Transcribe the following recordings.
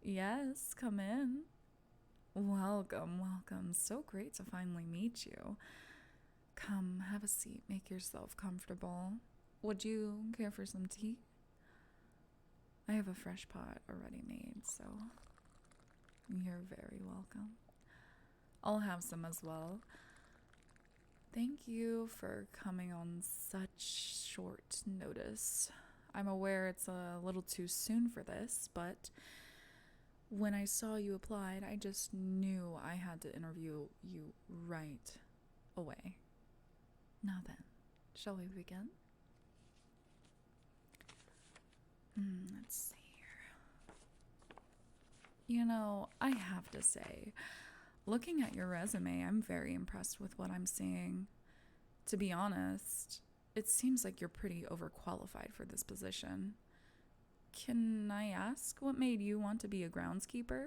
Yes, come in. Welcome, welcome. So great to finally meet you. Come, have a seat. Make yourself comfortable. Would you care for some tea? I have a fresh pot already made, so you're very welcome. I'll have some as well. Thank you for coming on such short notice. I'm aware it's a little too soon for this, but when I saw you applied, I just knew I had to interview you right away. Now then, shall we begin? Let's see here. You know, I have to say, looking at your resume, I'm very impressed with what I'm seeing. To be honest, it seems like you're pretty overqualified for this position. Can I ask what made you want to be a groundskeeper?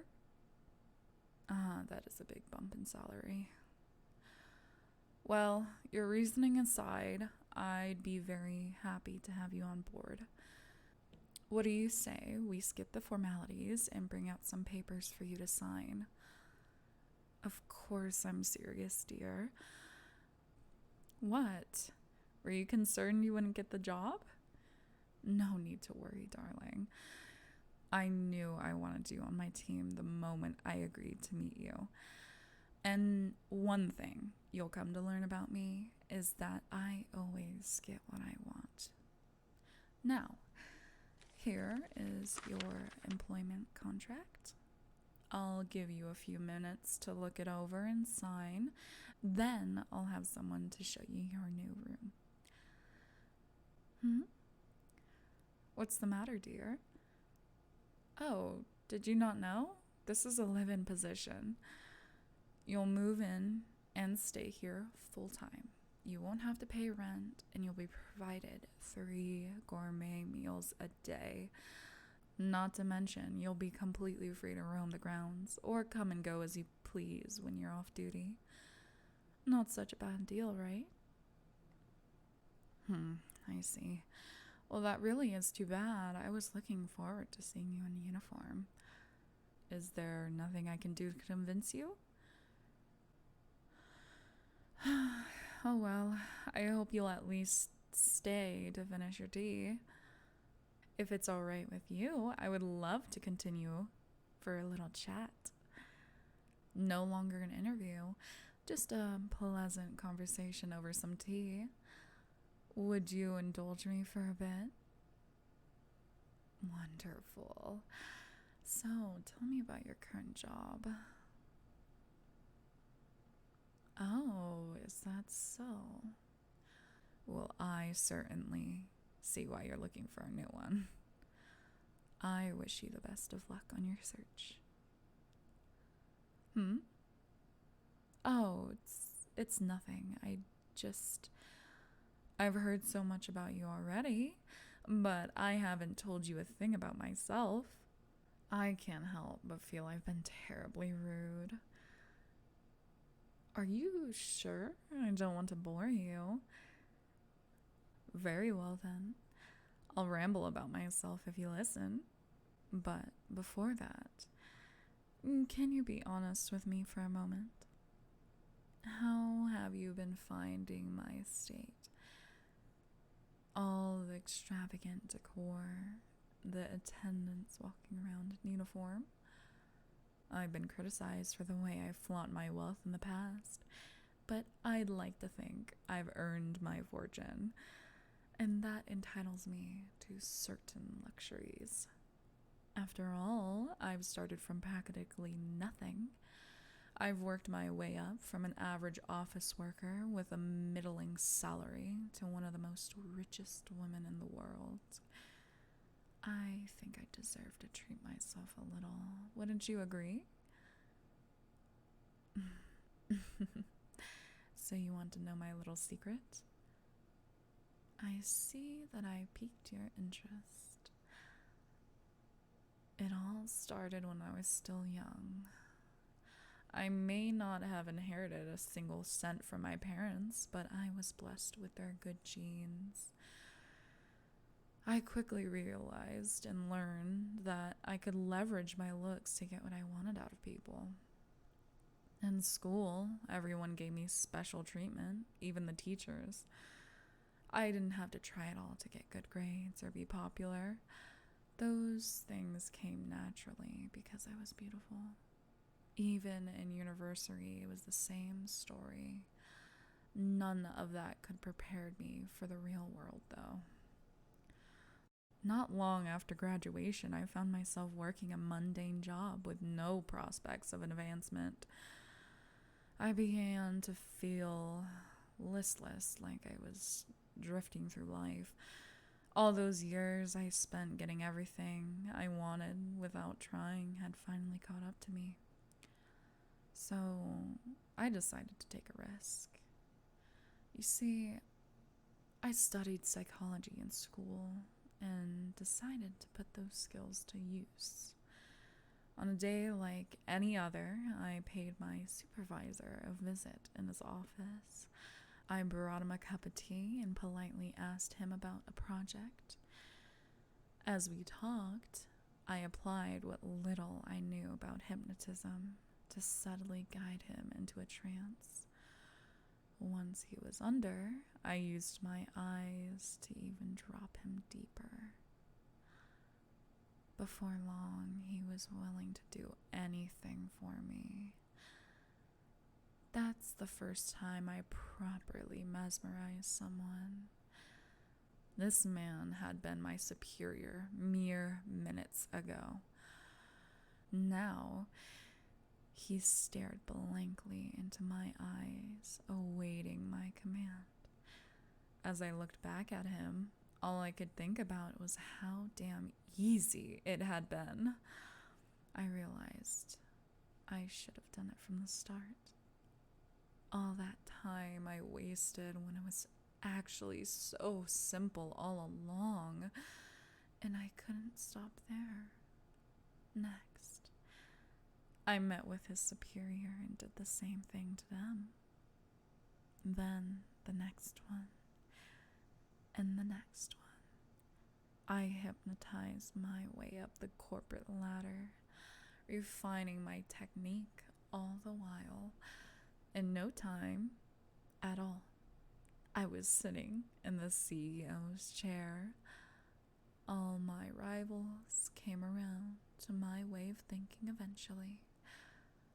That is a big bump in salary. Well, your reasoning aside, I'd be very happy to have you on board. What do you say we skip the formalities and bring out some papers for you to sign? Of course I'm serious, dear. What? Were you concerned you wouldn't get the job? No need to worry, darling. I knew I wanted you on my team the moment I agreed to meet you. And one thing you'll come to learn about me is that I always get what I want. Now, here is your employment contract. I'll give you a few minutes to look it over and sign. Then I'll have someone to show you your new room. What's the matter, dear? Oh, did you not know? This is a live-in position. You'll move in and stay here full time. You won't have to pay rent, and you'll be provided 3 gourmet meals a day. Not to mention, you'll be completely free to roam the grounds or come and go as you please when you're off duty. Not such a bad deal, right? I see. Well, that really is too bad. I was looking forward to seeing you in uniform. Is there nothing I can do to convince you? Oh well, I hope you'll at least stay to finish your tea. If it's all right with you, I would love to continue for a little chat. No longer an interview, just a pleasant conversation over some tea. Would you indulge me for a bit? Wonderful. So, tell me about your current job. Oh, is that so? Well, I certainly see why you're looking for a new one. I wish you the best of luck on your search. Oh, it's nothing. I've heard so much about you already, but I haven't told you a thing about myself. I can't help but feel I've been terribly rude. Are you sure I don't want to bore you? Very well then. I'll ramble about myself if you listen. But before that, can you be honest with me for a moment? How have you been finding my estate? All the extravagant decor, the attendants walking around in uniform. I've been criticized for the way I flaunt my wealth in the past, but I'd like to think I've earned my fortune, and that entitles me to certain luxuries. After all, I've started from practically nothing. I've worked my way up from an average office worker with a middling salary to one of the most richest women in the world. I think I deserve to treat myself a little. Wouldn't you agree? So you want to know my little secret? I see that I piqued your interest. It all started when I was still young. I may not have inherited a single cent from my parents, but I was blessed with their good genes. I quickly realized and learned that I I could leverage my looks to get what I wanted out of people. In school, everyone gave me special treatment, even the teachers. I didn't have to try at all to get good grades or be popular. Those things came naturally because I was beautiful. Even in university, it was the same story. None of that could prepare me for the real world, though. Not long after graduation, I found myself working a mundane job with no prospects of an advancement. I began to feel listless, like I was drifting through life. All those years I spent getting everything I wanted without trying had finally caught up to me. So I decided to take a risk. You see, I studied psychology in school and decided to put those skills to use. On a day like any other, I paid my supervisor a visit in his office. I brought him a cup of tea and politely asked him about a project. As we talked, I applied what little I knew about hypnotism to subtly guide him into a trance. Once he was under, I used my eyes to even drop him deeper. Before long, he was willing to do anything for me. That's the first time I properly mesmerized someone. This man had been my superior mere minutes ago. Now, he stared blankly into my eyes, awaiting my command. As I looked back at him, all I could think about was how damn easy it had been. I realized I should have done it from the start. All that time I wasted when it was actually so simple all along, and I couldn't stop there. Next, I met with his superior and did the same thing to them. Then the next one, and the next one. I hypnotized my way up the corporate ladder, refining my technique all the while. In no time at all, I was sitting in the CEO's chair. All my rivals came around to my way of thinking eventually.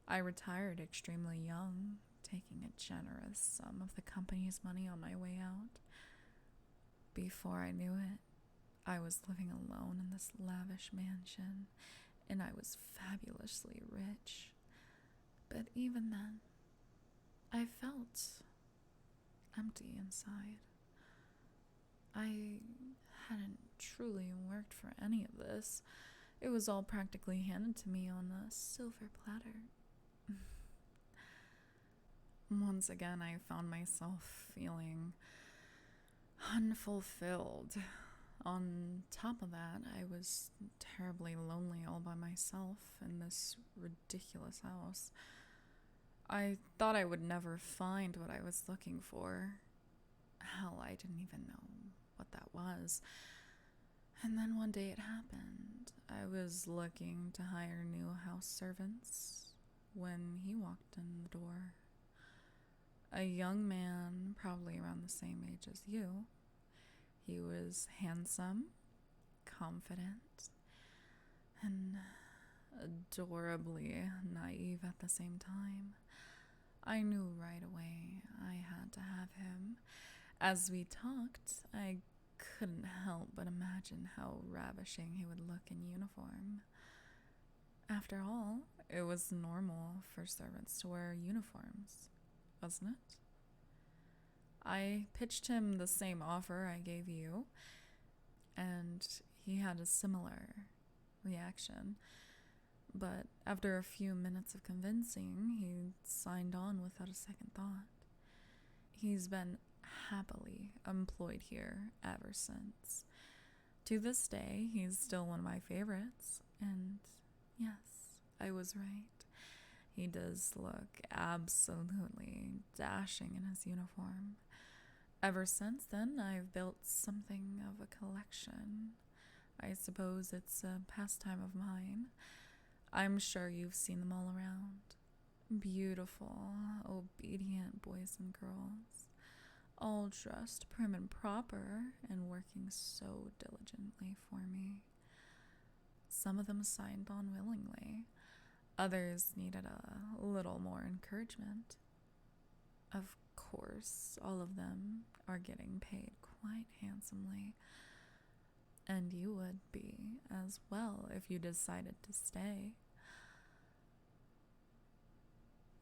I retired extremely young, taking a generous sum of the company's money on my way out. Before I knew it, I was living alone in this lavish mansion, and I was fabulously rich. But even then, I felt empty inside. I hadn't truly worked for any of this. It was all practically handed to me on a silver platter. Once again, I found myself feeling unfulfilled. On top of that, I was terribly lonely all by myself in this ridiculous house. I thought I would never find what I was looking for. Hell, I didn't even know what that was. And then one day it happened. I was looking to hire new house servants when he walked in the door. A young man, probably around the same age as you. He was handsome, confident, and adorably naive at the same time. I knew right away I had to have him. As we talked, I couldn't help but imagine how ravishing he would look in uniform. After all, it was normal for servants to wear uniforms, wasn't it? I pitched him the same offer I gave you, and he had a similar reaction. But after a few minutes of convincing, he signed on without a second thought. He's been happily employed here ever since. To this day, he's still one of my favorites, and yes, I was right. He does look absolutely dashing in his uniform. Ever since then, I've built something of a collection. I suppose it's a pastime of mine. I'm sure you've seen them all around. Beautiful, obedient boys and girls, all dressed prim and proper and working so diligently for me. Some of them signed on willingly. Others needed a little more encouragement. Of course, all of them are getting paid quite handsomely. And you would be as well if you decided to stay.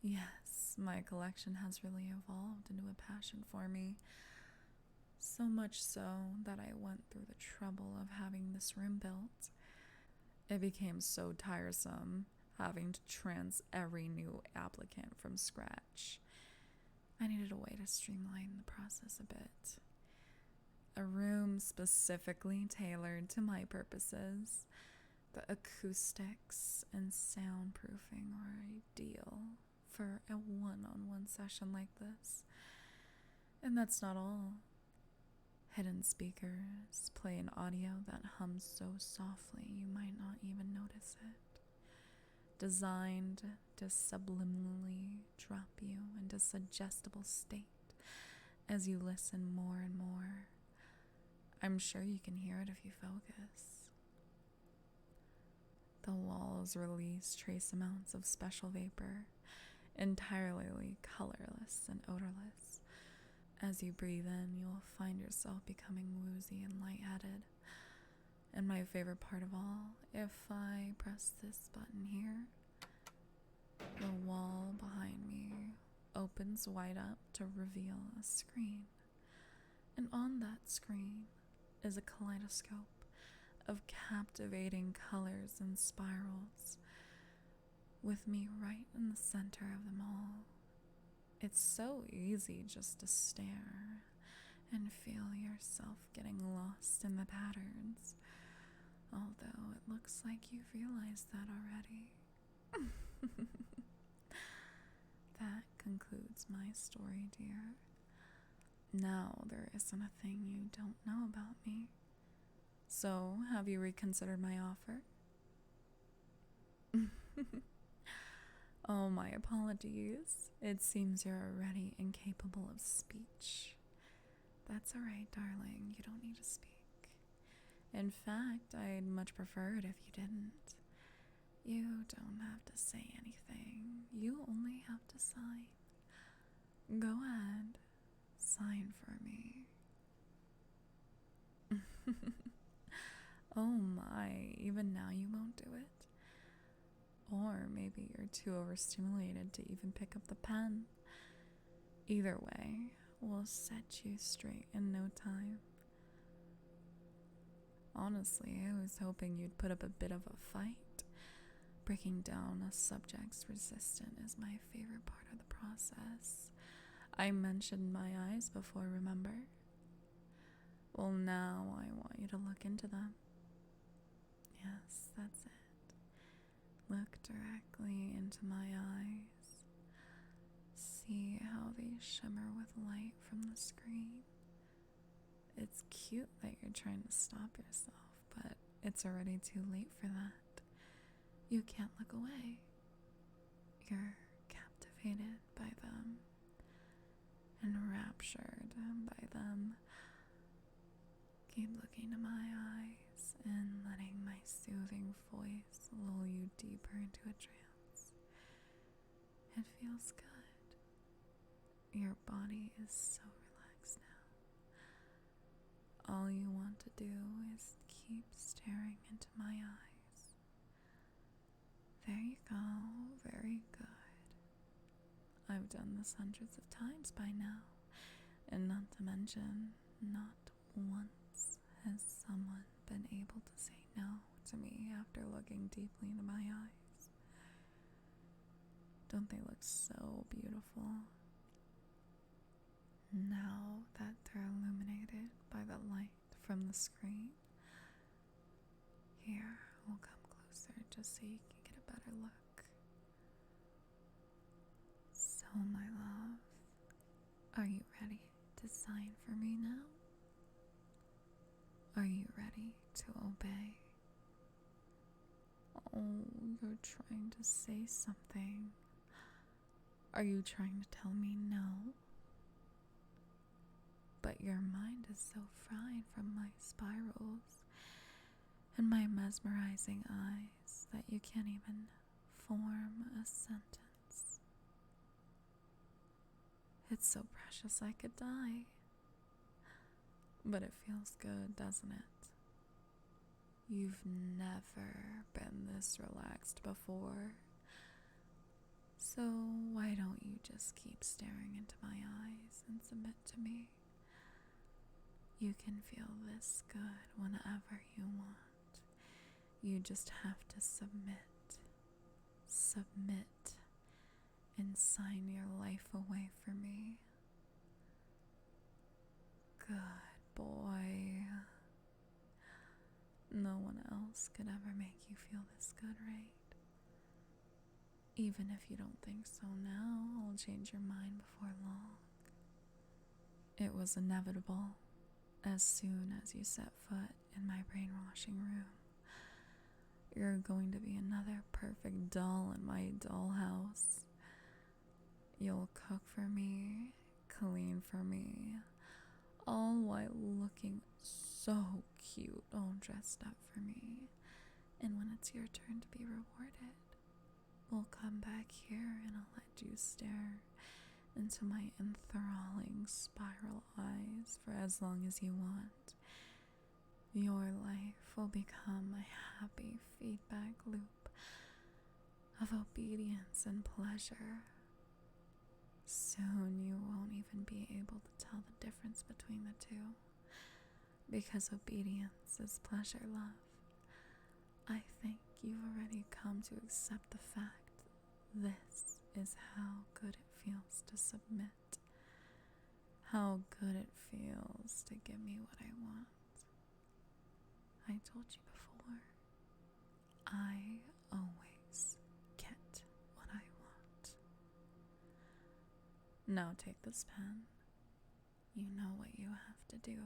Yes, my collection has really evolved into a passion for me. So much so that I went through the trouble of having this room built. It became so tiresome having to trans every new applicant from scratch. I needed a way to streamline the process a bit. A room specifically tailored to my purposes. The acoustics and soundproofing are ideal for a one-on-one session like this. And that's not all. Hidden speakers play an audio that hums so softly you might not even notice it. Designed to subliminally drop you into suggestible state as you listen more and more. I'm sure you can hear it if you focus. The walls release trace amounts of special vapor, entirely colorless and odorless. As you breathe in, you'll find yourself becoming woozy and lightheaded. And my favorite part of all, if I press this button here, the wall behind me opens wide up to reveal a screen. And on that screen is a kaleidoscope of captivating colors and spirals, with me right in the center of them all. It's so easy just to stare and feel yourself getting lost in the patterns, although it looks like you've realized that already. That concludes my story, dear. Now there isn't a thing you don't know about me. So, have you reconsidered my offer? Oh, my apologies. It seems you're already incapable of speech. That's alright, darling. You don't need to speak. In fact, I'd much prefer it if you didn't. You don't have to say anything. You only have to sign. Go ahead. Sign for me. Oh my, even now you won't do it? Or maybe you're too overstimulated to even pick up the pen. Either way, we'll set you straight in no time. Honestly, I was hoping you'd put up a bit of a fight. Breaking down a subject's resistance is my favorite part of the process. I mentioned my eyes before, remember? Well, now I want you to look into them. Yes, that's it. Look directly into my eyes. See how they shimmer with light from the screen. It's cute that you're trying to stop yourself, but it's already too late for that. You can't look away. You're captivated by them, enraptured by them. Keep looking to my eyes and letting my soothing voice lull you deeper into a trance. It feels good. Your body is so relaxed now. All you want to do is keep staring into my eyes. There you go, very good. I've done this hundreds of times by now, and not to mention, not once has someone been able to say no to me after looking deeply into my eyes. Don't they look so beautiful? Now that they're illuminated by the light from the screen, here, we'll come closer just so you can get a better look. So, my love, are you ready to sign for me now? Are you ready to obey. Oh, you're trying to say something. Are you trying to tell me no? But your mind is so fried from my spirals and my mesmerizing eyes that you can't even form a sentence. It's so precious I could die. But it feels good, doesn't it? You've never been this relaxed before. So why don't you just keep staring into my eyes and submit to me? You can feel this good whenever you want. You just have to submit. Submit and sign your life away for me. Good boy. No one else could ever make you feel this good, right? Even if you don't think so now, I'll change your mind before long. It was inevitable. As soon as you set foot in my brainwashing room, you're going to be another perfect doll in my dollhouse. You'll cook for me, clean for me, all while looking so cute, all dressed up for me. And when it's your turn to be rewarded, we'll come back here and I'll let you stare into my enthralling spiral eyes for as long as you want. Your life will become a happy feedback loop of obedience and pleasure. Soon you won't even be able to tell the difference between the two, because obedience is pleasure, love. I think you've already come to accept the fact this is how good it feels to submit. How good it feels to give me what I want. I told you before, I always get what I want. Now take this pen. You know what you have to do.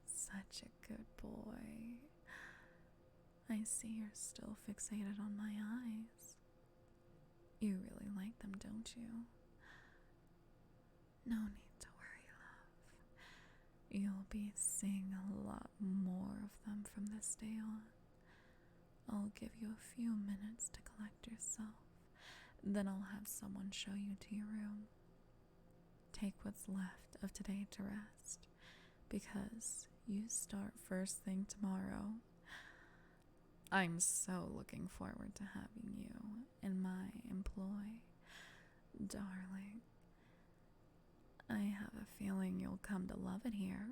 Such a good boy. I see you're still fixated on my eyes. You really like them, don't you? No need to worry, love. You'll be seeing a lot more of them from this day on. I'll give you a few minutes to collect yourself. Then I'll have someone show you to your room. Take what's left of today to rest, because you start first thing tomorrow. I'm so looking forward to having you in my employ, darling. I have a feeling you'll come to love it here.